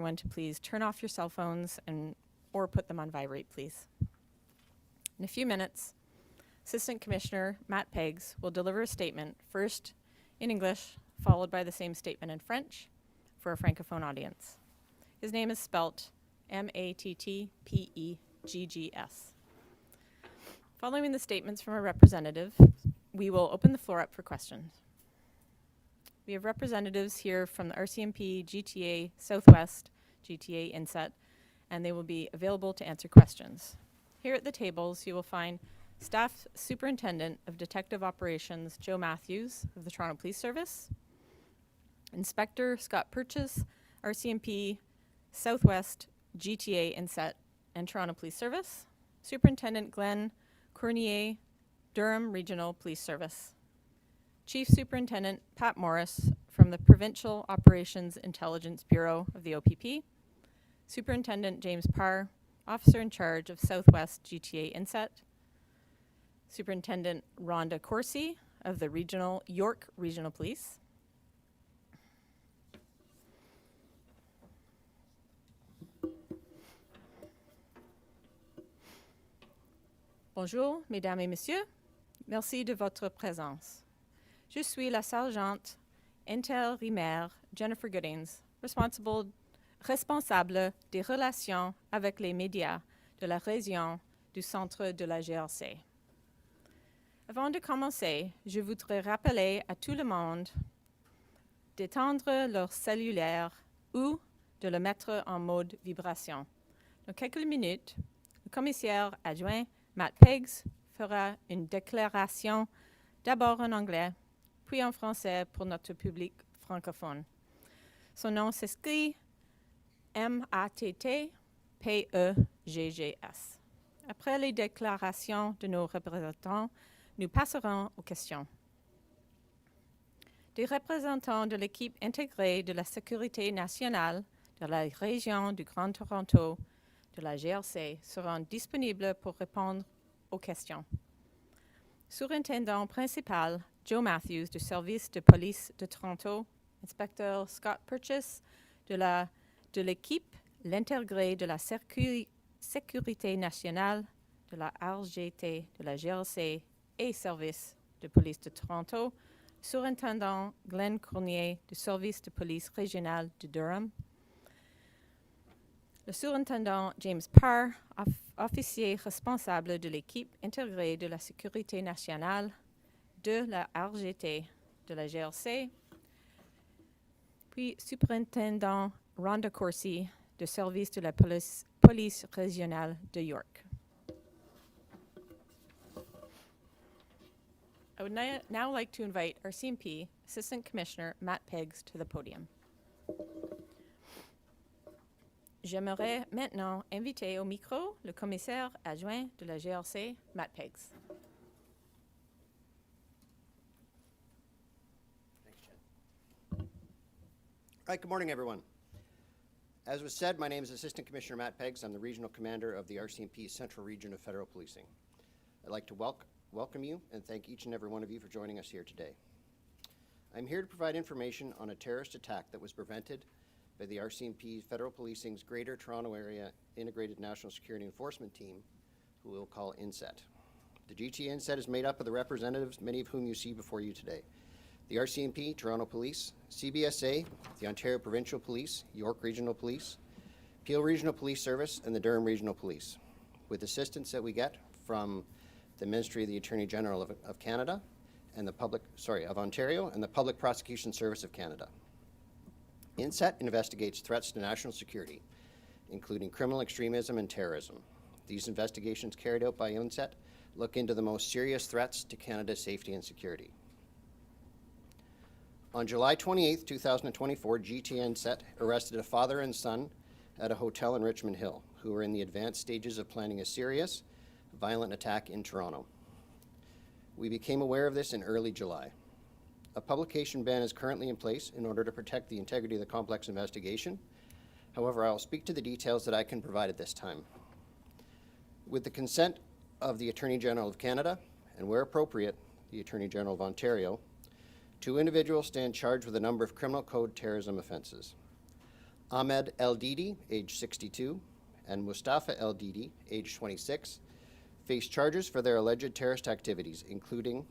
everyone to please turn off your cell phones or put them on vibrate, please. In a few minutes, Assistant Commissioner Matt Peggs will deliver a statement, first in English, followed by the same statement in French for a Francophone audience. His name is spelt Mattpeggs. Following the statements from a representative, we will open the floor up for questions. We have representatives here from the RCMP, GTA Southwest, GTA Inset, and they will be available to answer questions. Here at the tables, you will find Staff Superintendent of Detective Operations, Joe Matthews of the Toronto Police Service, Inspector Scott Purchase, RCMP, Southwest, GTA Inset, and Toronto Police Service, Superintendent Glenn Cournier, Durham Regional Police Service, Chief Superintendent Pat Morris from the Provincial Operations Intelligence Bureau of the OPP, Superintendent James Parr, Officer in Charge of Southwest GTA Inset, Superintendent Rhonda Corsi of the York Regional Police, Bonjour, mesdames et messieurs. Merci de votre présence. Je suis la sergente intérimaire Jennifer Goodings, responsable des relations avec les médias de la région du centre de la GRC. Avant de commencer, je voudrais rappeler à tout le monde d'éteindre leur cellulaire ou de le mettre en mode vibration. Dans quelques minutes, le commissaire adjoint Matt Peggs fera une déclaration d'abord en anglais, puis en français pour notre public francophone. Son nom s'écrit Mattpeggs. Après les déclarations de nos représentants, nous passerons aux questions. Des représentants de l'équipe intégrée de la sécurité nationale de la région du Grand Toronto de la GRC seront disponibles pour répondre aux questions. Surintendant principal Joe Matthews du service de police de Toronto, inspecteur Scott Purchase de l'équipe l'intégrée de la sécurité nationale de la RGT de la GRC et service de police de Toronto, surintendant Glenn Cournier du service de police régional de Durham, le surintendant James Parr, officier responsable de l'équipe intégrée de la sécurité nationale de la RGT de la GRC, puis superintendant Rhonda Corsi du service de la police régionale de York. I would now like to invite RCMP Assistant Commissioner Matt Peggs to the podium. J'aimerais maintenant inviter au micro le commissaire adjoint de la GRC, Matt Peggs. Thanks, Jen. All right, good morning, everyone. As was said, my name is Assistant Commissioner Matt Peggs. I'm the Regional Commander of the RCMP Central Region of Federal Policing. I'd like to welcome you and thank each and every one of you for joining us here today. I'm here to provide information on a terrorist attack that was prevented by the RCMP Federal Policing's Greater Toronto Area Integrated National Security Enforcement Team, who we'll call INSET. The GTA INSET is made up of the representatives, many of whom you see before you today. The RCMP, Toronto Police, CBSA, the Ontario Provincial Police, York Regional Police, Peel Regional Police Service, and the Durham Regional Police, with assistance that we get from the Ministry of the Attorney General of Canada and of Ontario and the Public Prosecution Service of Canada. INSET investigates threats to national security, including criminal extremism and terrorism. These investigations carried out by INSET look into the most serious threats to Canada's safety and security. On July 28, 2024, GTA INSET arrested a father and son at a hotel in Richmond Hill who were in the advanced stages of planning a serious, violent attack in Toronto. We became aware of this in early July. A publication ban is currently in place in order to protect the integrity of the complex investigation. However, I will speak to the details that I can provide at this time. With the consent of the Attorney General of Canada, and where appropriate, the Attorney General of Ontario, 2 individuals stand charged with a number of criminal code terrorism offences. Ahmed El Didi, age 62, and Mustafa El Didi, age 26, face charges for their alleged terrorist activities, including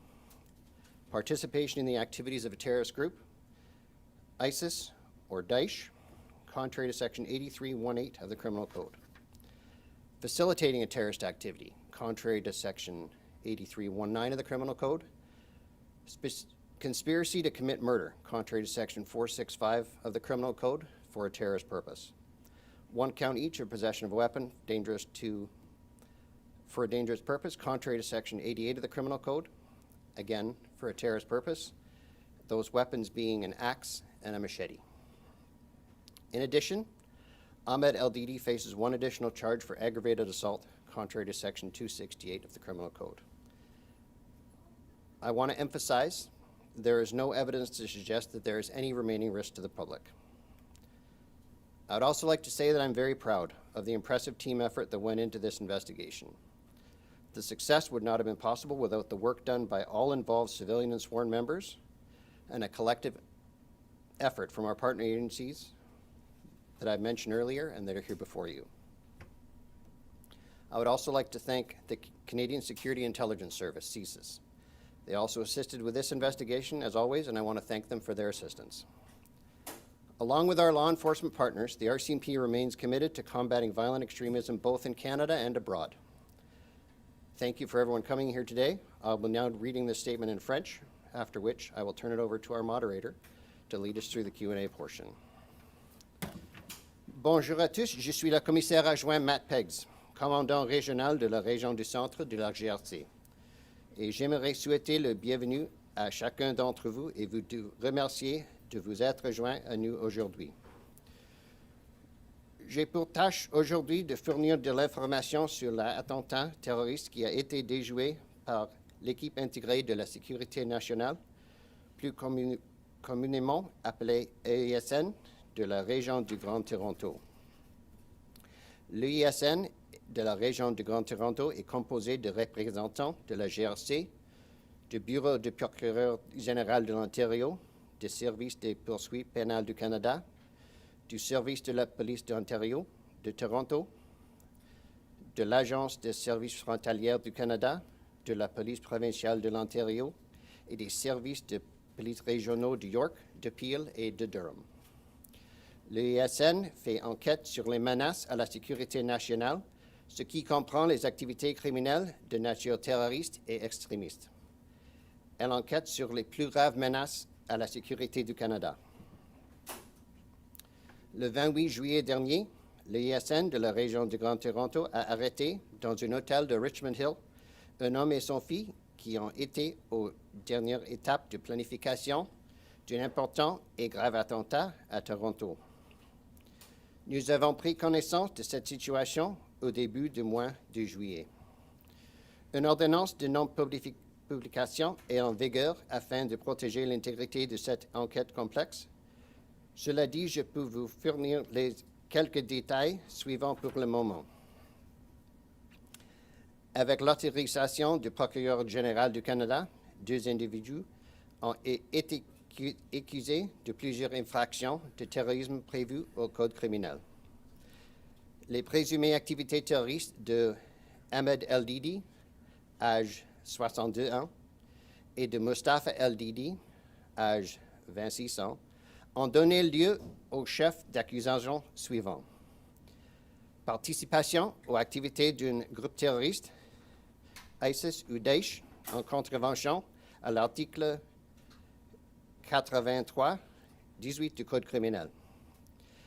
participation in the activities of a terrorist group, ISIS or Daesh, contrary to Section 8318 of the Criminal Code. Facilitating a terrorist activity, contrary to Section 8319 of the Criminal Code. Conspiracy to commit murder, contrary to Section 465 of the Criminal Code, for a terrorist purpose. 1 count each of possession of a weapon for a dangerous purpose, contrary to Section 88 of the Criminal Code, again for a terrorist purpose, those weapons being an axe and a machete. In addition, Ahmed El Didi faces 1 additional charge for aggravated assault, contrary to Section 268 of the Criminal Code. I want to emphasize there is no evidence to suggest that there is any remaining risk to the public. I would also like to say that I'm very proud of the impressive team effort that went into this investigation. The success would not have been possible without the work done by all involved civilian and sworn members and a collective effort from our partner agencies that I mentioned earlier and that are here before you. I would also like to thank the Canadian Security Intelligence Service, CSIS. They also assisted with this investigation, as always, and I want to thank them for their assistance. Along with our law enforcement partners, the RCMP remains committed to combating violent extremism both in Canada and abroad. Thank you for everyone coming here today. I'll be now reading this statement in French, after which I will turn it over to our moderator to lead us through the Q&A portion. Bonjour à tous, je suis le commissaire adjoint Matt Peggs, commandant régional de la région du centre de la GRC. Et j'aimerais souhaiter le bienvenue à chacun d'entre vous et vous remercier de vous être joints à nous aujourd'hui. J'ai pour tâche aujourd'hui de fournir de l'information sur l'attentat terroriste qui a été déjoué par l'équipe intégrée de la sécurité nationale, plus communément appelée EISN, de la région du Grand Toronto. L'EISN de la région du Grand Toronto est composé de représentants de la GRC, du Bureau du procureur général de l'Ontario, du Service des poursuites pénales du Canada, du Service de la police de l'Ontario, de Toronto, de l'Agence des services frontaliers du Canada, de la police provinciale de l'Ontario et des services de police régionaux de York, de Peel et de Durham. L'EISN fait enquête sur les menaces à la sécurité nationale, ce qui comprend les activités criminelles de nature terroriste et extrémiste. Elle enquête sur les plus graves menaces à la sécurité du Canada. Le 28 juillet dernier, l'EISN de la région du Grand Toronto a arrêté, dans un hôtel de Richmond Hill, un homme et son fille qui ont été aux dernières étapes de planification d'un important et grave attentat à Toronto. Nous avons pris connaissance de cette situation au début du mois de juillet. Une ordonnance de non-publication est en vigueur afin de protéger l'intégrité de cette enquête complexe. Cela dit, je peux vous fournir quelques détails suivants pour le moment. Avec l'autorisation du procureur général du Canada, 2 individus ont été accusés de plusieurs infractions de terrorisme prévues au Code criminel. Les présumées activités terroristes de Ahmed El Didi, âge 62 ans, et de Mustafa El Didi, âge 26 ans, ont donné lieu aux chefs d'accusation suivants. Participation aux activités d'un groupe terroriste, ISIS ou Daesh, en contravention à l'article 83-18 du Code criminel.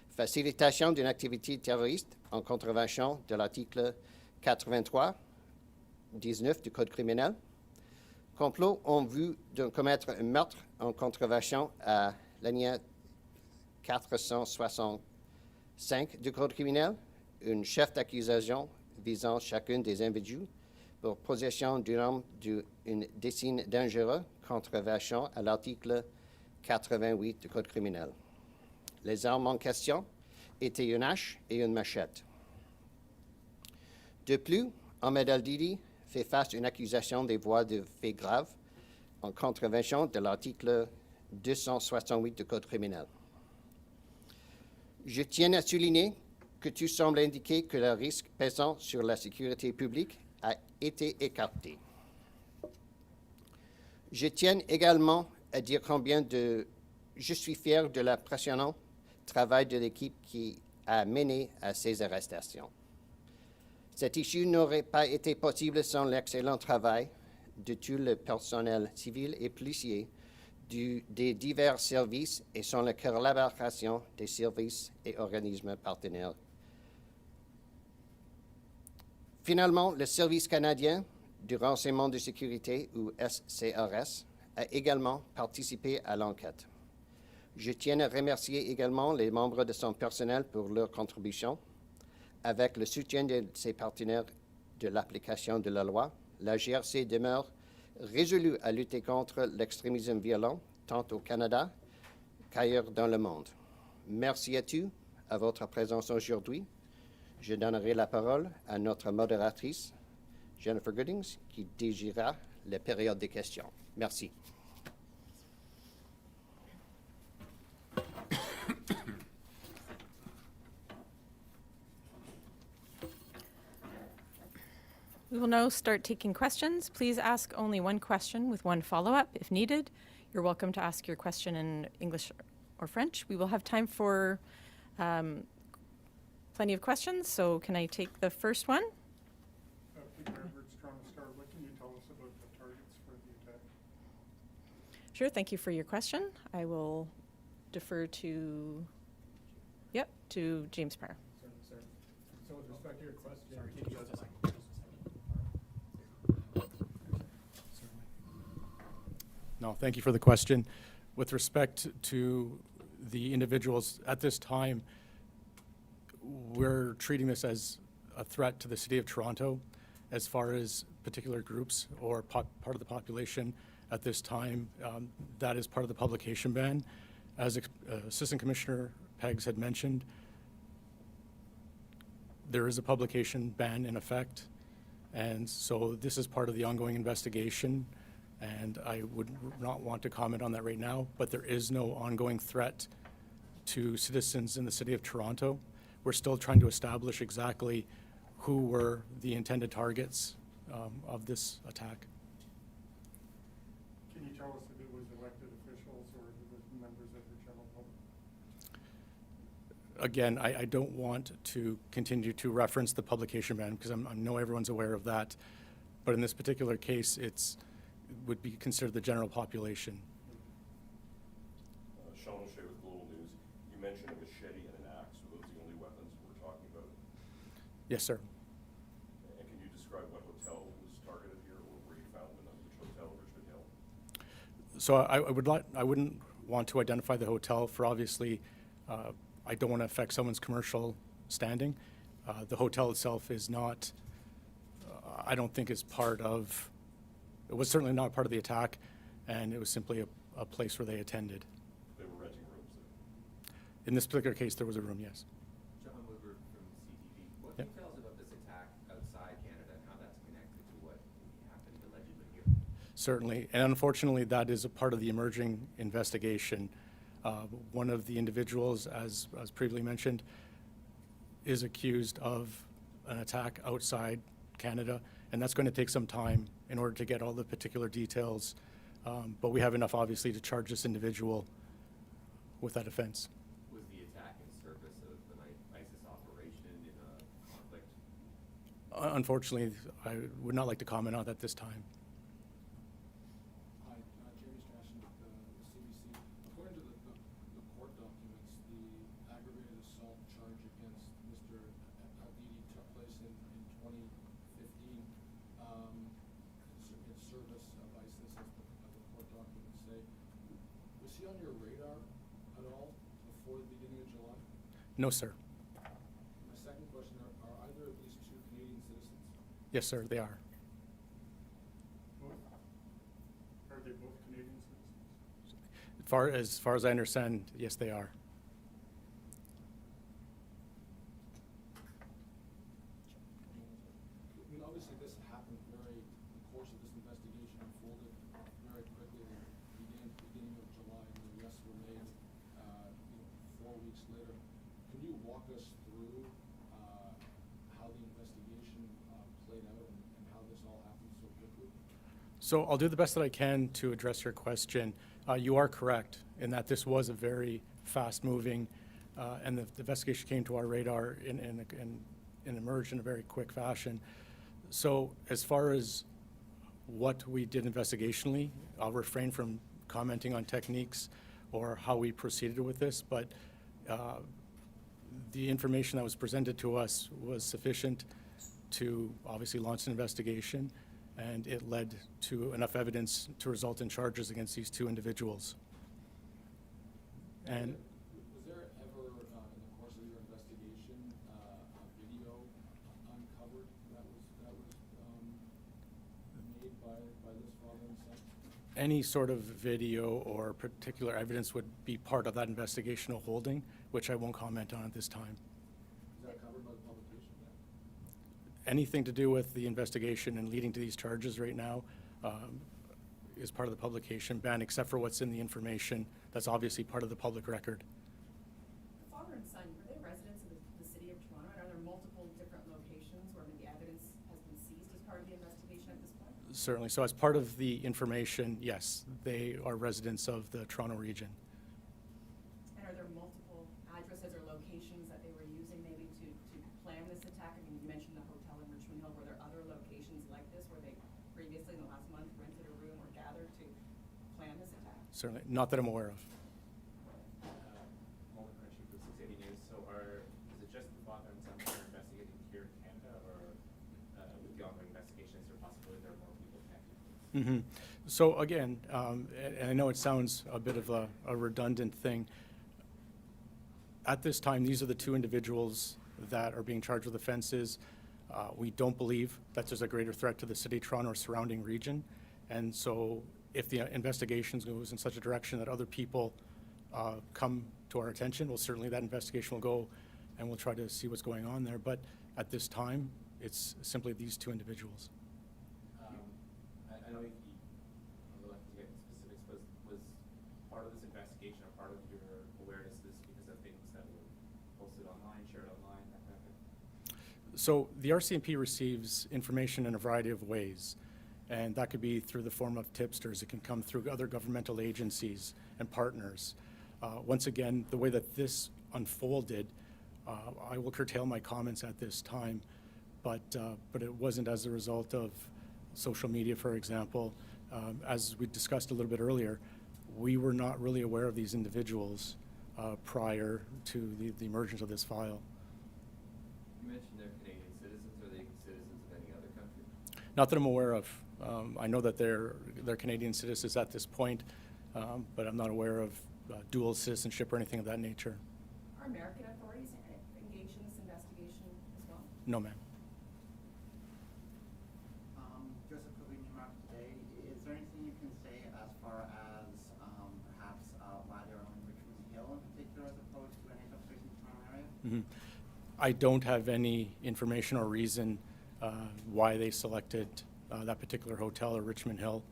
Facilitation d'une activité terroriste en contravention de l'article 83-19 du Code criminel. Complot en vue de commettre un meurtre en contravention à l'alinéa 465 du Code criminel. Un chef d'accusation visant chacun des individus pour possession d'une arme d'une dessin dangereux contravention à l'article 88 du Code criminel. Les armes en question étaient une hache et une machette. De plus, Ahmed El Didi fait face à une accusation des voies de faits graves en contravention de l'article 268 du Code criminel. Je tiens à souligner que tout semble indiquer que le risque pesant sur la sécurité publique a été écarté. Je tiens également à dire combien je suis fier de l'impressionnant travail de l'équipe qui a mené à ces arrestations. Cette issue n'aurait pas été possible sans l'excellent travail de tout le personnel civil et policier des divers services et sans la collaboration des services et organismes partenaires. Finalement, le Service canadien du renseignement de sécurité, ou SCRS, a également participé à l'enquête. Je tiens à remercier également les membres de son personnel pour leur contribution. Avec le soutien de ses partenaires de l'application de la loi, la GRC demeure résolue à lutter contre l'extrémisme violent, tant au Canada qu'ailleurs dans le monde. Merci à tous à votre présence aujourd'hui. Je donnerai la parole à notre modératrice, Jennifer Goodings, qui dirigera la période des questions. Merci. We will now start taking questions. Please ask only one question with one follow-up if needed. You're welcome to ask your question in English or French. We will have time for plenty of questions, so can I take the first one? Peter Edwards, Toronto Star. What can you tell us about the targets for the attack? Sure, thank you for your question. I will defer to James Pryor. Sorry. So with respect to your question, No, thank you for the question. With respect to the individuals at this time, we're treating this as a threat to the City of Toronto as far as particular groups or part of the population at this time. That is part of the publication ban. As Assistant Commissioner Peggs had mentioned, there is a publication ban in effect, and so this is part of the ongoing investigation, and I would not want to comment on that right now, but there is no ongoing threat to citizens in the City of Toronto. We're still trying to establish exactly who were the intended targets of this attack. can you tell us if it was elected officials or if it was members of the general public? Again, I don't want to continue to reference the publication ban because I know everyone's aware of that. But in this particular case, it would be considered the general population. Sean O'Shea with Global News. You mentioned a machete and an axe. Were those the only weapons we're talking about? Yes, sir. And can you describe what hotel was targeted here or where you found them? Which hotel, Richmond Hill? So I wouldn't want to identify the hotel for obviously, I don't want to affect someone's commercial standing. The hotel itself is not, I don't think is part of, it was certainly not part of the attack, and it was simply a place where they attended. They were renting rooms there. In this particular case, there was a room, yes. John Woodward from CTV. What Yep. can you tell us about this attack outside Canada and how that's connected to what happened allegedly here? Certainly, and unfortunately, that is a part of the emerging investigation. One of the individuals, as previously mentioned, is accused of an attack outside Canada, and that's going to take some time in order to get all the particular details. But we have enough, obviously, to charge this individual with that offense. Was the attack in service of an ISIS operation in a conflict? Unfortunately, I would not like to comment on that this time. Hi, Jeremy Strashin with the CBC. According to the court documents, the aggravated assault charge against Mr. Avidi took place in 2015 in service of ISIS, as the court documents say. Was he on your radar at all before the beginning of July? No, sir. My second question, are either of these two Canadian citizens? Yes, sir, they are. Both? Are they both Canadian citizens? As far as I understand, yes, they are. I mean, obviously this happened the course of this investigation unfolded very quickly. It began at the beginning of July and the arrests were made, 4 weeks later. Can walk us through how the investigation played out and how this all happened so quickly? So I'll do the best that I can to address your question. You are correct in that this was a very fast-moving, and the investigation came to our radar and emerged in a very quick fashion. So as far as what we did investigationally, I'll refrain from commenting on techniques or how we proceeded with this, but the information that was presented to us was sufficient to obviously launch an investigation, and it led to enough evidence to result in charges against these two individuals. And Was there ever, in the course of your investigation, a video uncovered that was made by this father and son? any sort of video or particular evidence would be part of that investigational holding, which I won't comment on at this time. Is that covered by the publication then? Anything to do with the investigation and leading to these charges right now is part of the publication ban, except for what's in the information that's obviously part of the public record. The father and son, were they residents of the city of Toronto? And are there multiple different locations where maybe evidence has been seized as part of the investigation at this point? Certainly. So as part of the information, yes, they are residents of the Toronto region. And are there multiple addresses or locations that they were using maybe to plan this attack? I mean, you mentioned the hotel in Richmond Hill. Were there other locations like this where they previously in the last month rented a room or gathered to plan this attack? Certainly. Not that I'm aware of. Moment question for 680 News. So is it just the father and son that are investigating here in Canada, or with the ongoing investigation, is there a possibility there are more people connected to this? So again, and I know it sounds a bit of a redundant thing. At this time, these are the two individuals that are being charged with offenses. We don't believe that there's a greater threat to the city of Toronto or surrounding region. And so if the investigation goes in such a direction that other people come to our attention, well, certainly that investigation will go and we'll try to see what's going on there. But at this time, it's simply these two individuals. I know I'm reluctant to get into specifics, but was part of this investigation or part of your awareness of this because of things that were posted online, shared online, that kind of thing? So the RCMP receives information in a variety of ways, and that could be through the form of tipsters. It can come through other governmental agencies and partners. Once again, the way that this unfolded, I will curtail my comments at this time, but it wasn't as a result of social media, for example. As we discussed a little bit earlier, we were not really aware of these individuals prior to the emergence of this file. You mentioned they're Canadian citizens. Are they citizens of any other country? Not that I'm aware of. I know that they're Canadian citizens at this point, but I'm not aware of dual citizenship or anything of that nature. Are American authorities engaged in this investigation as well? No, ma'am. Joseph Cooley came out today. Is there anything you can say as far as perhaps why they're on Richmond Hill in particular as opposed to any other place in the Toronto area? I don't have any information or reason why they selected that particular hotel or Richmond Hill.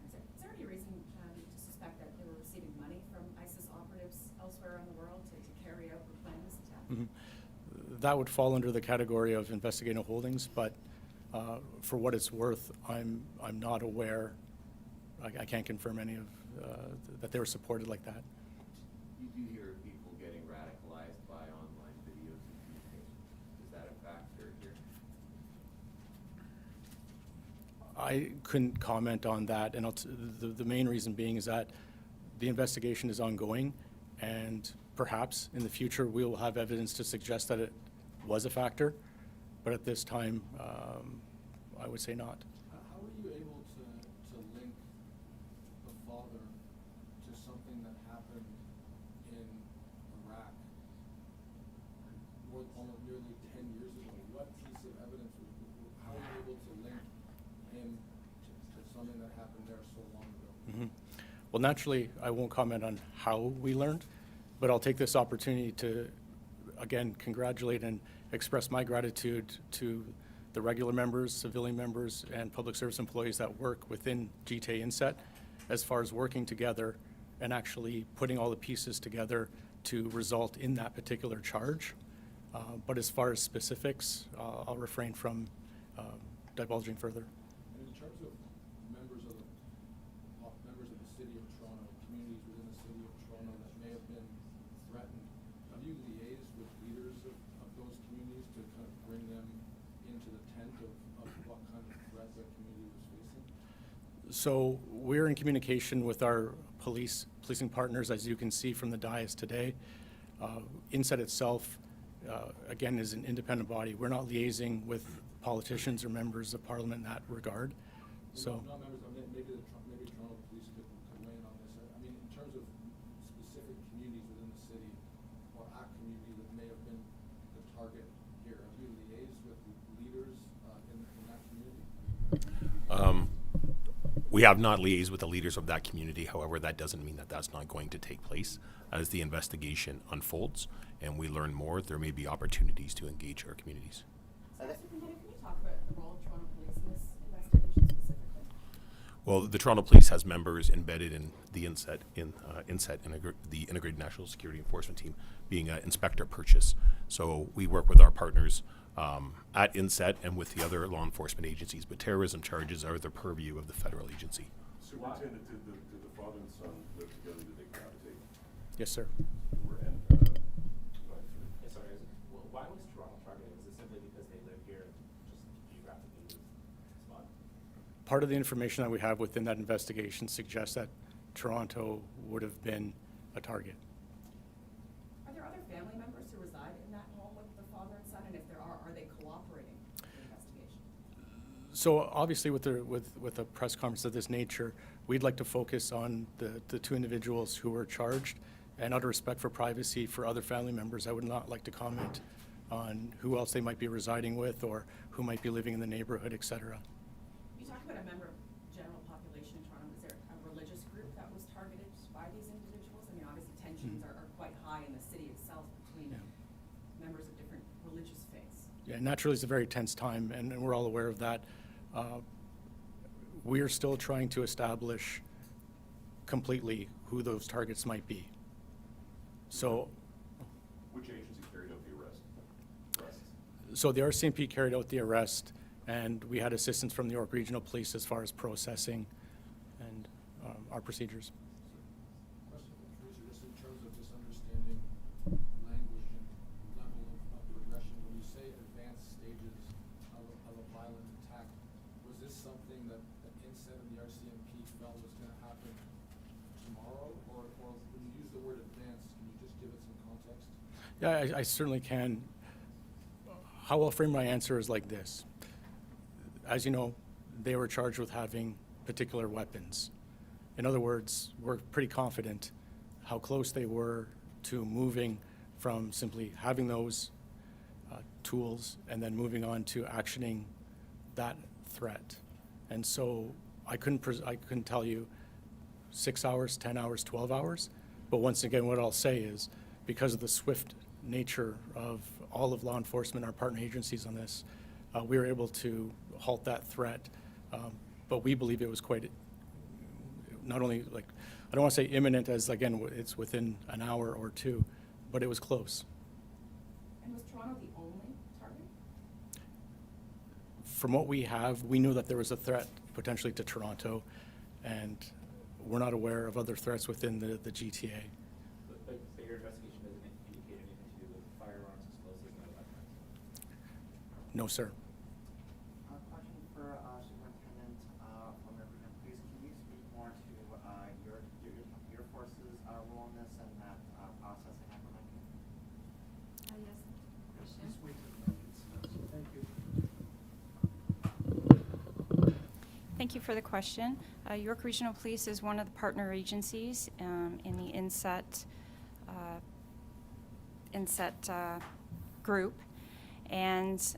Is there any reason to suspect that they were receiving money from ISIS operatives elsewhere in the world to carry out or plan this attack? That would fall under the category of investigative holdings, but for what it's worth, I'm not aware. I can't confirm any of that they were supported like that. You do hear people getting radicalized by online videos and communications. Is that a factor here? I couldn't comment on that, and the main reason being is that the investigation is ongoing, and perhaps in the future we will have evidence to suggest that it was a factor, but at this time, I would say not. How were you able to link the father to something that happened in Iraq almost nearly 10 years ago? What piece of evidence, how were you able to link him to something that happened there so long ago? Well, naturally, I won't comment on how we learned, but I'll take this opportunity to, again, congratulate and express my gratitude to the regular members, civilian members, and public service employees that work within GTA Inset as far as working together and actually putting all the pieces together to result in that particular charge. But as far as specifics, I'll refrain from divulging further. And in terms of members of the city of Toronto, communities within the city of Toronto that may have been threatened, have you liaised with leaders of those communities to kind of bring them into the tent of what kind of threat that community was facing? So we're in communication with our policing partners, as you can see from the dais today. INSET itself, again, is an independent body. We're not liaising with politicians or members of parliament in that regard. So, Not members, I mean, maybe Toronto Police could weigh in on this. I mean, in terms of specific communities within the city or a community that may have been the target here, have you liaised with leaders in that community? We have not liaised with the leaders of that community. However, that doesn't mean that that's not going to take place. As the investigation unfolds and we learn more, there may be opportunities to engage our communities. Superintendent, can you talk about the role of Toronto Police in this investigation specifically? Well, the Toronto Police has members embedded in the INSET, the Integrated National Security Enforcement Team, being an inspector purchase. So we work with our partners at INSET and with the other law enforcement agencies, but terrorism charges are the purview of the federal agency. Superintendent, did the father and son live together? Did they cohabitate? yes, sir. Yeah, sorry, why was Toronto targeted? Was it simply because they live here, just geographically this spot? Part of the information that we have within that investigation suggests that Toronto would have been a target. Are there other family members who reside in that home with the father and son? And if there are they cooperating with the investigation? So obviously with a press conference of this nature, we'd like to focus on the two individuals who were charged, and out of respect for privacy for other family members, I would not like to comment on who else they might be residing with or who might be living in the neighborhood, et cetera. You talked about a member of general population in Toronto. Was there a religious group that was targeted by these individuals? I mean, obviously tensions are quite high in the city itself between members of different religious faiths. Yeah, naturally it's a very tense time, and we're all aware of that. We are still trying to establish completely who those targets might be. So, Which agency carried out the arrests? so the RCMP carried out the arrest, and we had assistance from the York Regional Police as far as processing and our procedures. Question for Teresa, just in terms of just understanding language and level of progression, when you say advanced stages of a violent attack, was this something that INSET and the RCMP felt was going to happen tomorrow? Or when you use the word advanced, can you just give it some context? Yeah, I certainly can. How I'll frame my answer is like this. As you know, they were charged with having particular weapons. In other words, we're pretty confident how close they were to moving from simply having those tools and then moving on to actioning that threat. And so I couldn't tell you 6 hours, 10 hours, 12 hours. But once again, what I'll say is because of the swift nature of all of law enforcement, our partner agencies on this, we were able to halt that threat. But we believe it was quite, not only like, I don't want to say imminent as, again, it's within an hour or two, but it was close. And was Toronto the only target? From what we have, we knew that there was a threat potentially to Toronto, and we're not aware of other threats within the GTA. But your investigation doesn't indicate anything to do with firearms, explosives, and other weapons? No, sir. Question for Superintendent from Representative Please, can you speak more to your force's role in this and that processing implementing? Yes. Just wait till the mic gets to us. Thank you. Thank you for the question. York Regional Police is one of the partner agencies in the INSET group, and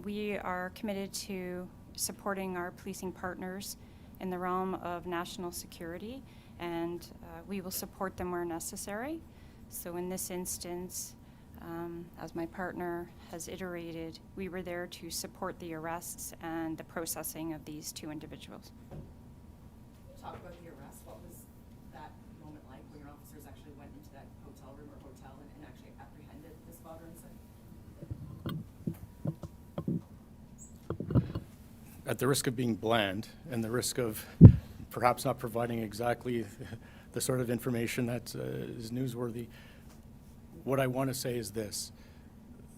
we are committed to supporting our policing partners in the realm of national security, and we will support them where necessary. So in this instance, as my partner has iterated, we were there to support the arrests and the processing of these two individuals. Can you talk about the arrest? What was that moment like when your officers actually went into that hotel room or hotel at the risk of being bland and the risk of perhaps not providing exactly the sort of information that is newsworthy, what I want to say is this.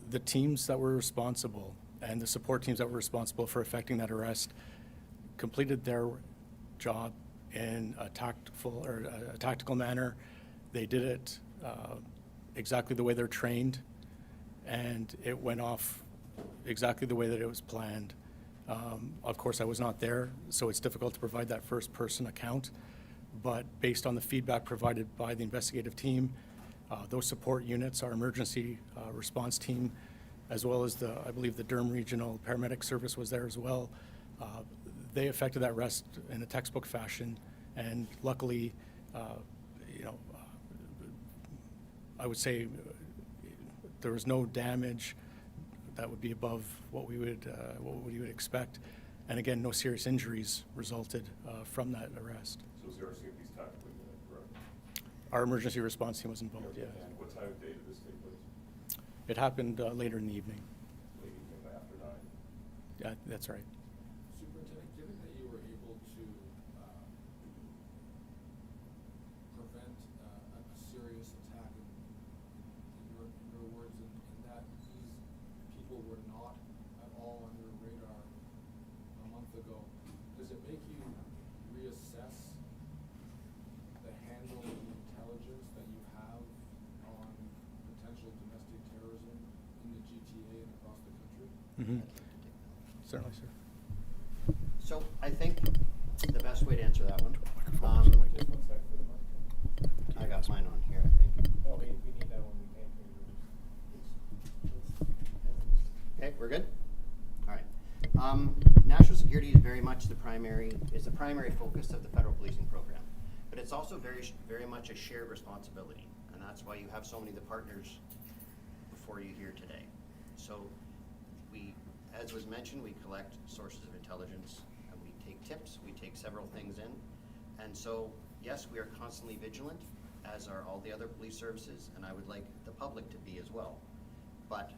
The teams that were responsible and the support teams that were responsible for effecting that arrest completed their job in a tactical manner. They did it exactly the way they're trained, and it went off exactly the way that it was planned. Of course, I was not there, so it's difficult to provide that first-person account, but based on the feedback provided by the investigative team, those support units, our emergency response team, as well as I believe the Durham Regional Paramedic Service was there as well. They effected that arrest in a textbook fashion, and luckily, I would say there was no damage that would be above what we would expect, and again, no serious injuries resulted from that arrest. So was the RCMP's tactical unit, correct? Our emergency response team was involved, yes. And what time of day did this take place? It happened later in the evening. Late evening, after 9? Yeah, that's right. Superintendent, given that you were able to prevent a serious attack, in your words, in that these people were not at all on your radar a month ago, does it make you reassess the handle of the intelligence that you have on potential domestic terrorism in the GTA and across the country? Mm-hmm. Certainly, sir. So I think the best way to answer that one, Just one sec for the mic. I got mine on here, I think. No, we need that one, we can't hear yours. Okay, we're good? All right. National security is very much the primary focus of the federal policing program. But it's also very much a shared responsibility. And that's why you have so many of the partners before you here today. So as was mentioned, we collect sources of intelligence and we take tips, we take several things in. And so, yes, we are constantly vigilant, as are all the other police services, and I would like the public to be as well. But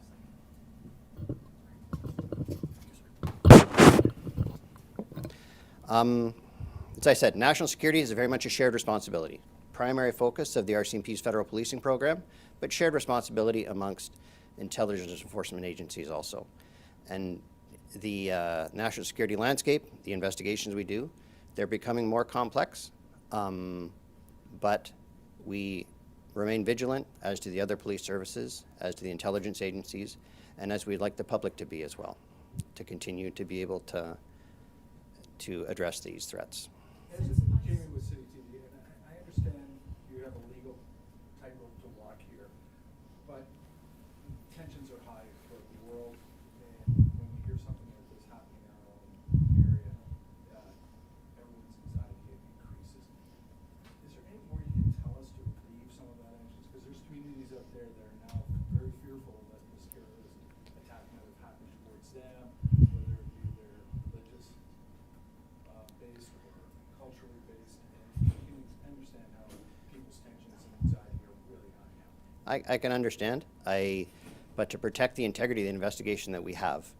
as I said, national security is very much a shared responsibility. Primary focus of the RCMP's federal policing program, but shared responsibility amongst intelligence enforcement agencies also. And the national security landscape, the investigations we do, they're becoming more complex, but we remain vigilant as to the other police services, as to the intelligence agencies, and as we'd like the public to be as well, to continue to be able to address these threats. Jamie with City TV, and I understand you have a legal tightrope to walk here, but tensions are high throughout the world, and when we hear something like this happening in our own area, everyone's anxiety increases. Is there any more you can tell us to relieve some of that anxiety? Because there's communities out there that are now very fearful that this terrorist attack might have happened towards them, whether it be their religious based or culturally based, and you can understand how people's tensions and anxiety are really high now. I can understand. But to protect the integrity of the investigation that we have,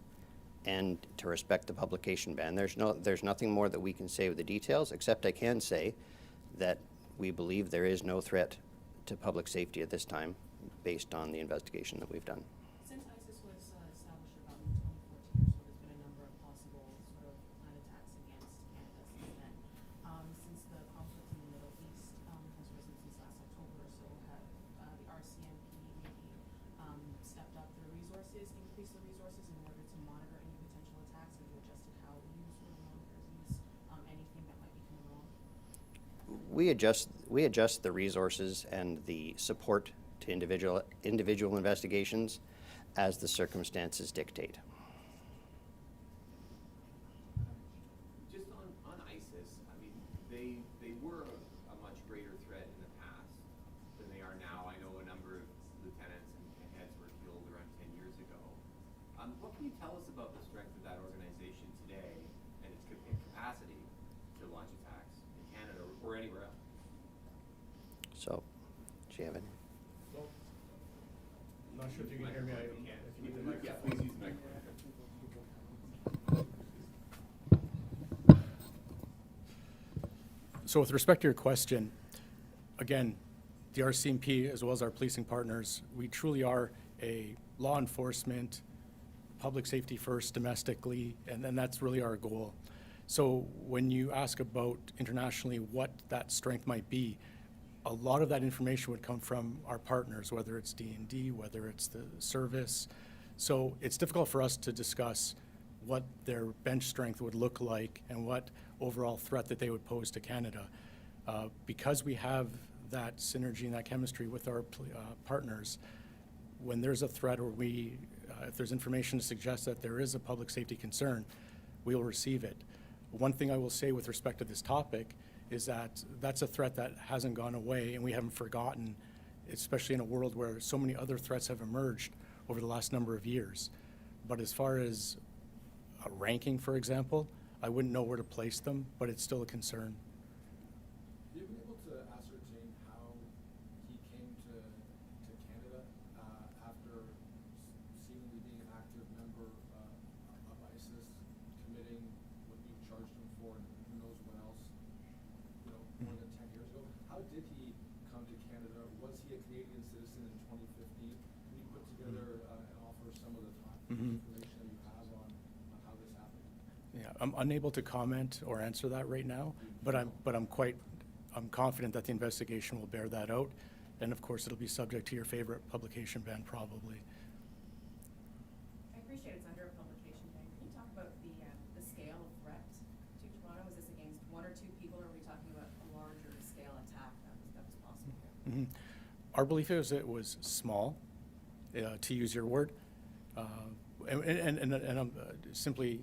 and to respect the publication ban, there's nothing more that we can say with the details, except I can say that we believe there is no threat to public safety at this time, based on the investigation that we've done. Since ISIS was established about in 2014 or so, there's been a number of possible sort of planned attacks against Canada since then. Since the conflict in the Middle East has risen since last October or so, have the RCMP maybe stepped up their resources, increased the resources in order to monitor any potential attacks? Have you adjusted how you sort of monitor these, anything that might be coming along? We adjust the resources and the support to individual investigations as the circumstances dictate. Just on ISIS, I mean, they were a much greater threat in the past than they are now. I know a number of lieutenants and heads were killed around 10 years ago. What can you tell us about the strength of that organization today and its capacity to launch attacks in Canada or anywhere else? So, do you have any? I'm not sure if you can hear me. If you need the microphone. Yeah, please use the microphone. So with respect to your question, again, the RCMP, as well as our policing partners, we truly are a law enforcement, public safety first domestically, and that's really our goal. So when you ask about internationally what that strength might be, a lot of that information would come from our partners, whether it's D&D, whether it's the service. So it's difficult for us to discuss what their bench strength would look like and what overall threat that they would pose to Canada. Because we have that synergy and that chemistry with our partners, when there's a threat or if there's information to suggest that there is a public safety concern, we will receive it. One thing I will say with respect to this topic is that that's a threat that hasn't gone away and we haven't forgotten, especially in a world where so many other threats have emerged over the last number of years. But as far as a ranking, for example, I wouldn't know where to place them, but it's still a concern. Have you been able to ascertain how he came to Canada after seemingly being an active member of ISIS, committing what you charged him for, and who knows what else, more than 10 years ago? How did he come to Canada? Was he a Canadian citizen in 2015? Can you put together and offer some of the information that you have on how this happened? Yeah, I'm unable to comment or answer that right now, but I'm confident that the investigation will bear that out, and of course it'll be subject to your favorite publication ban probably. I appreciate it's under a publication ban. Can you talk about the scale of threat to Toronto? Is this against one or two people, or are we talking about a larger scale attack that was possible here? Our belief is it was small, to use your word, and simply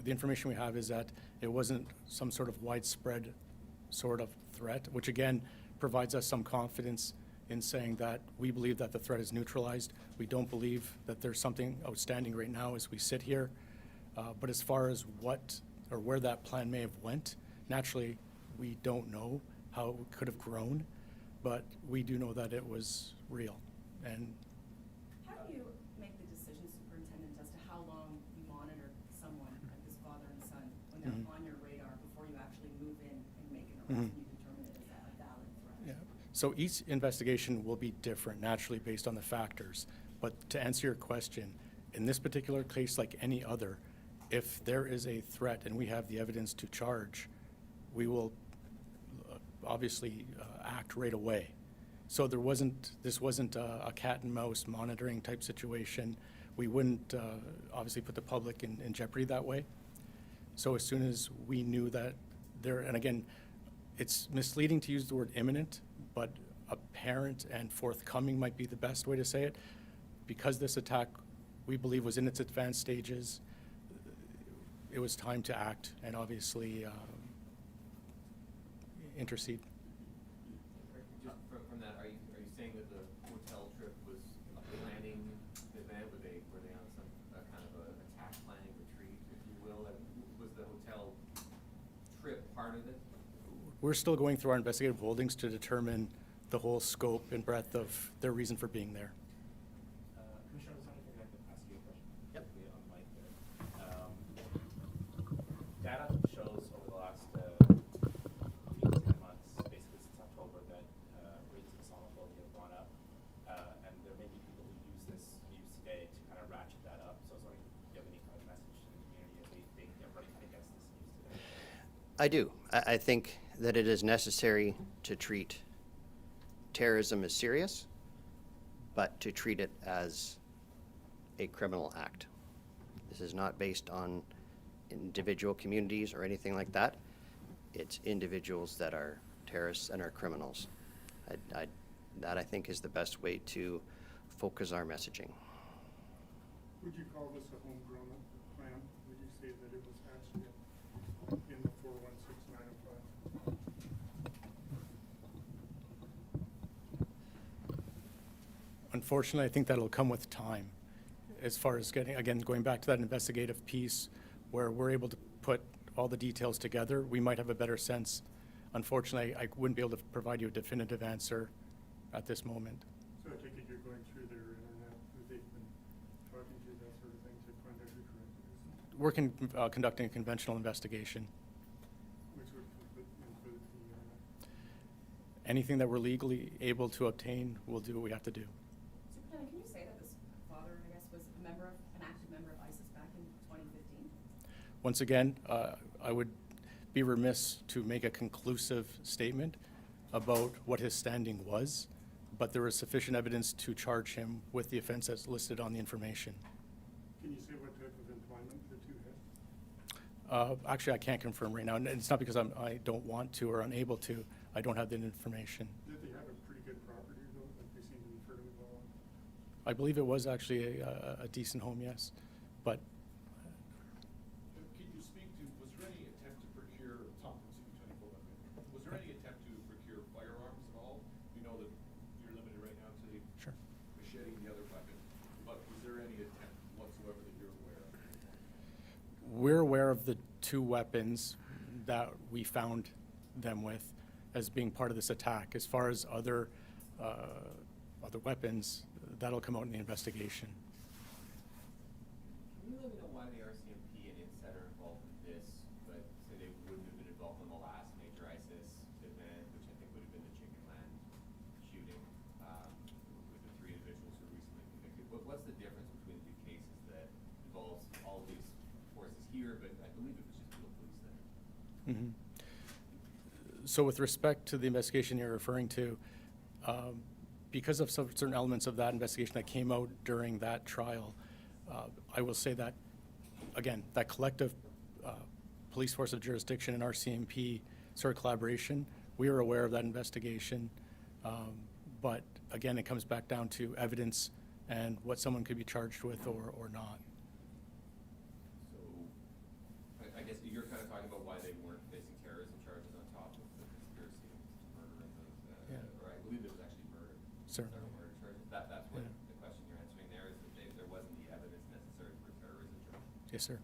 the information we have is that it wasn't some sort of widespread sort of threat, which again provides us some confidence in saying that we believe that the threat is neutralized. We don't believe that there's something outstanding right now as we sit here. But as far as what or where that plan may have went, naturally we don't know how it could have grown, but we do know that it was real. And How do you make the decision, Superintendent, as to how long you monitor someone like this father and son when they're on your radar before you actually move in and make an arrest and you determine it as a valid threat? yeah. So each investigation will be different naturally based on the factors. But to answer your question, in this particular case, like any other, if there is a threat and we have the evidence to charge, we will obviously act right away. So this wasn't a cat and mouse monitoring type situation. We wouldn't obviously put the public in jeopardy that way. So as soon as we knew that and again, it's misleading to use the word imminent, but apparent and forthcoming might be the best way to say it. Because this attack, we believe, was in its advanced stages, it was time to act and obviously intercede. Just from that, are you saying that the hotel trip was a planning event? Were they on some kind of a attack planning retreat, if you will? Was the hotel trip part of it? We're still going through our investigative holdings to determine the whole scope and breadth of their reason for being there. Commissioner, I was wondering if I could ask you a question. Yep. Quickly on the mic there. Data shows over the last 8 to 10 months, basically since October, that rates of Islamophobia have gone up, and there may be people who use this news today to kind of ratchet that up. So I was wondering if you have any kind of message to the community as they get running against this news today. I do. I think that it is necessary to treat terrorism as serious, but to treat it as a criminal act. This is not based on individual communities or anything like that. It's individuals that are terrorists and are criminals. That I think is the best way to focus our messaging. Would you call this a homegrown plan? Would you say that it was actually in the 416905? Unfortunately, I think that'll come with time. As far as going back to that investigative piece where we're able to put all the details together, we might have a better sense. Unfortunately, I wouldn't be able to provide you a definitive answer at this moment. So I take it you're going through their internet, who they've been talking to, that sort of thing, to find out who corrected this? We're conducting a conventional investigation. Which would include the anything that we're legally able to obtain, we'll do what we have to do. Superintendent, can you say that this father, I guess, was a member of, an active member of ISIS back in 2015? Once again, I would be remiss to make a conclusive statement about what his standing was, but there is sufficient evidence to charge him with the offense that's listed on the information. Can you say what type of employment the two had? Actually, I can't confirm right now, and it's not because I don't want to or unable to. I don't have that information. Did they have a pretty good property though, like they seem to be fairly well? I believe it was actually a decent home, yes, but Can you speak to, was there any attempt to procure, Tom from CV24, was there any attempt to procure firearms at all? You know that you're limited right now to the sure. machete and the other weapon, but was there any attempt whatsoever that you're aware of? We're aware of the 2 weapons that we found them with as being part of this attack. As far as other weapons, that'll come out in the investigation. Can you let me know why the RCMP and INSET are involved in this, but say they wouldn't have been involved in the last major ISIS event, which I think would have been the Chickenland shooting with the 3 individuals who were recently convicted? What's the difference between the 2 cases that involves all these forces here, but I believe it was just the police there? Mm-hmm. So with respect to the investigation you're referring to, because of some certain elements of that investigation that came out during that trial, I will say that, again, that collective police force of jurisdiction and RCMP sort of collaboration, we were aware of that investigation. But again, it comes back down to evidence and what someone could be charged with or not. So, I guess you're kind of talking about why they weren't facing terrorism charges on top of the conspiracy to murder and those, Yeah. or I believe it was actually murder. Certainly. Several murder charges. That's what Yeah. the question you're answering there is that there wasn't the evidence necessary for terrorism charges. Yes, sir.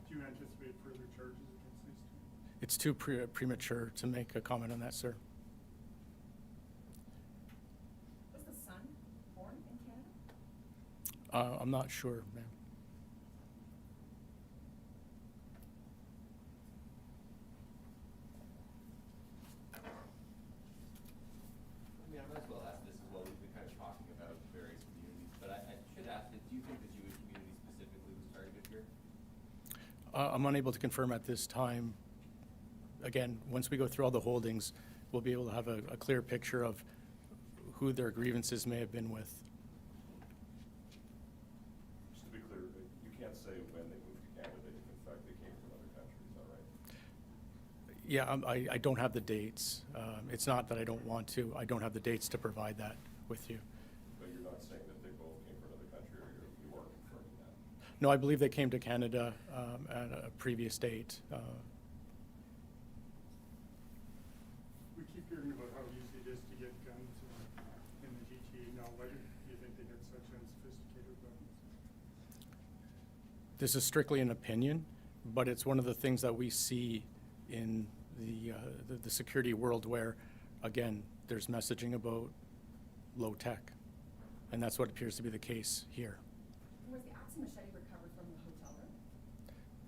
Do you anticipate further charges against these two? It's too premature to make a comment on that, sir. Was the son born in Canada? I'm not sure, ma'am. I mean, I might as well ask this as well. We've been kind of talking about various communities, but I should ask this. Do you think the Jewish community specifically was targeted here? I'm unable to confirm at this time. Again, once we go through all the holdings, we'll be able to have a clear picture of who their grievances may have been with. Just to be clear, you can't say when they moved to Canada, if in fact they came from another country, is that right? Yeah, I don't have the dates. It's not that I don't want to. I don't have the dates to provide that with you. But you're not saying that they both came from another country, or you are confirming that? No, I believe they came to Canada at a previous date. We keep hearing about how easy it is to get guns in the GTA. Now, why do you think they get such unsophisticated weapons? This is strictly an opinion, but it's one of the things that we see in the security world where, again, there's messaging about low tech, and that's what appears to be the case here. Was the axe and machete recovered from the hotel room?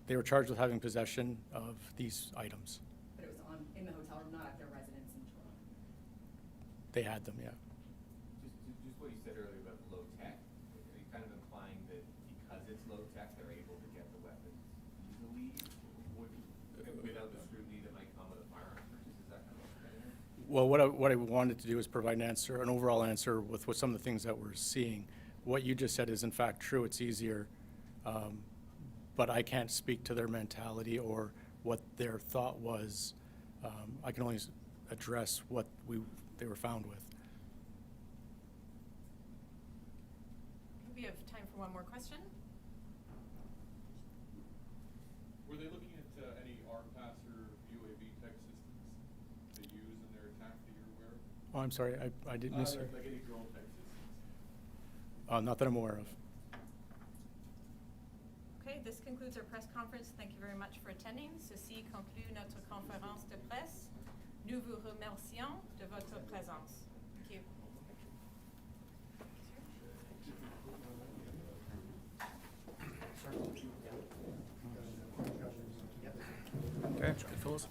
They were charged with having possession of these items. But it was in the hotel room, not at their residence in Toronto? They had them, yeah. Just what you said earlier about low tech. Are you kind of implying that because it's low tech, they're able to get the weapons easily without the scrutiny that might come with a firearm purchase? Is that kind of what you're getting at? Well, what I wanted to do is provide an overall answer with some of the things that we're seeing. What you just said is in fact true. It's easier, but I can't speak to their mentality or what their thought was. I can only address what they were found with. We have time for one more question. Were they looking at any RPAS or UAV tech systems they use in their attack that you're aware of? Oh, I'm sorry, I didn't miss you. Like any drone tech systems? Not that I'm aware of. Okay, this concludes our press conference. Thank you very much for attending. Ceci conclut notre conférence de presse. Nous vous remercions de votre présence. Thank you. Okay, Phyllis.